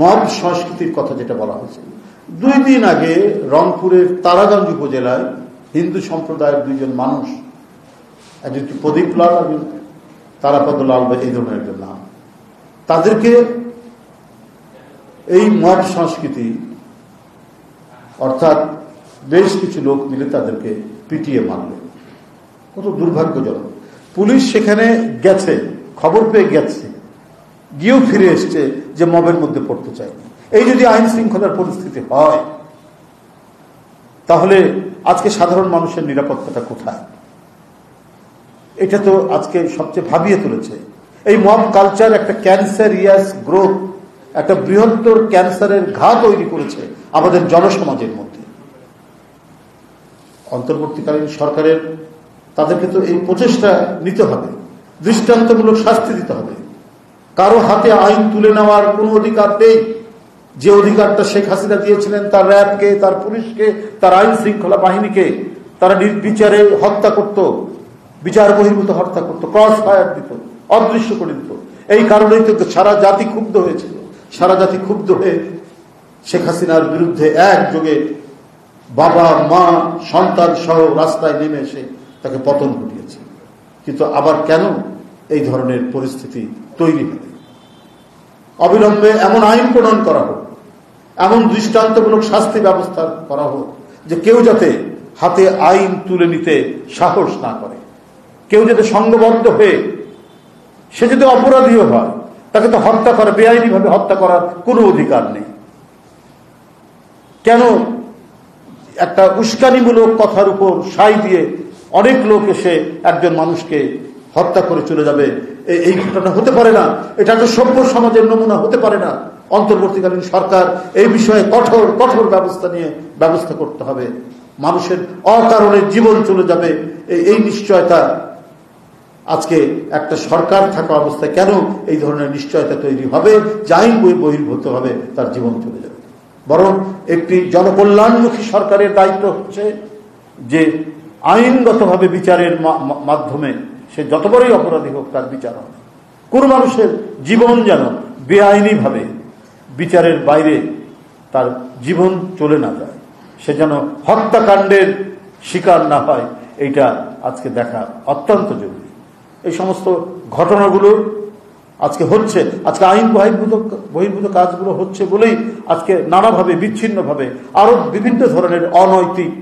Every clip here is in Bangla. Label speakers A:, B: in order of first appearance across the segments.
A: মব সংস্কৃতির কথা যেটা বলা হয়েছে, 2 দিন আগে রংপুরের তারাগঞ্জ উপজেলায় হিন্দু সম্প্রদায়ের 2 জন মানুষ, একজন প্রদীপ লাল, একজন তারাপদ লাল, বা এই ধরনের একজন নাম, তাদেরকে এই মব সংস্কৃতি অর্থাৎ বেশ কিছু লোক মিলে তাদেরকে পিটিয়ে মারল। কত দুর্ভাগ্যজনক। পুলিশ সেখানে গেছে, খবর পেয়ে গেছে, গিয়েও ফিরে এসছে যে মবের মধ্যে পড়তে চায়। এই যদি আইন শৃঙ্খলার পরিস্থিতি হয়, তাহলে আজকে সাধারণ মানুষের নিরাপত্তাটা কোথায়? এটা তো আজকে সবচেয়ে ভাবিয়ে তুলেছে। এই মব কালচার একটা ক্যান্সারিয়াস গ্রোথ, একটা বৃহত্তর ক্যান্সারের ঘা তৈরি করেছে আমাদের জনসমাজের মধ্যে। অন্তর্বর্তীকালীন সরকারের তাদেরকে তো এই প্রচেষ্টা নিতে হবে, দৃষ্টান্তমূলক শাস্তি দিতে হবে। কারো হাতে আইন তুলে নেওয়ার কোনো অধিকার নেই। যে অধিকারটা শেখ হাসিনা দিয়েছিলেন তার র্যাবকে, তার পুলিশকে, তার আইন শৃঙ্খলা বাহিনীকে, তারা নির্বিচারে হত্যা করত, বিচার বহির্ভূত হত্যা করত, ক্রস ফায়ার দিত, অদৃশ্য করে দিত। এই কারণেই তো সারা জাতি ক্ষুব্ধ হয়েছিল। সারা জাতি ক্ষুব্ধ হয়ে শেখ হাসিনার বিরুদ্ধে একযোগে বাবা মা সন্তান সহ রাস্তায় নেমে এসে তাকে পতন ঘটিয়েছে। কিন্তু আবার কেন এই ধরনের পরিস্থিতি তৈরি হবে? অবিলম্বে এমন আইন প্রণয়ন করা হোক, এমন দৃষ্টান্তমূলক শাস্তি ব্যবস্থা করা হোক যে কেউ যাতে হাতে আইন তুলে নিতে সাহস না করে, কেউ যাতে সংঘবদ্ধ হয়ে, সে যদি অপরাধীও হয় তাকে তো হত্যা করা, বেআইনিভাবে হত্যা করার কোনো অধিকার নেই। কেন একটা উস্কানিমূলক কথার উপর সাই দিয়ে অনেক লোক এসে একজন মানুষকে হত্যা করে চলে যাবে? এই ঘটনা হতে পারে না। এটা তো সভ্য সমাজের নমুনা হতে পারে না। অন্তর্বর্তীকালীন সরকার এই বিষয়ে কঠোর কঠোর ব্যবস্থা করতে হবে। মানুষের অকারণে জীবন চলে যাবে, এই নিশ্চয়তা আজকে একটা সরকার থাকা অবস্থায় কেন এই ধরনের নিশ্চয়তা তৈরি হবে যে আইন বহির্ভূত হবে তার জীবন চলে যাবে? বরং একটি জনকল্যাণমুখী সরকারের দায়িত্ব হচ্ছে যে আইনগতভাবে বিচারের মাধ্যমে সে যত বড়ই অপরাধী হোক তার বিচার হবে। কোন মানুষের জীবন যেন বেআইনিভাবে বিচারের বাইরে তার জীবন চলে না যায়, সে যেন হত্যাকাণ্ডের শিকার না হয়, এইটা আজকে দেখা অত্যন্ত জরুরি। এই সমস্ত ঘটনাগুলো আজকে হচ্ছে, আজকে আইন বহির্ভূত কাজগুলো হচ্ছে বলেই আজকে নানাভাবে বিচ্ছিন্নভাবে আরো বিভিন্ন ধরনের অনৈতিক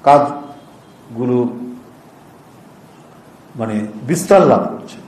A: কাজগুলো বিস্তার লাভ করছে।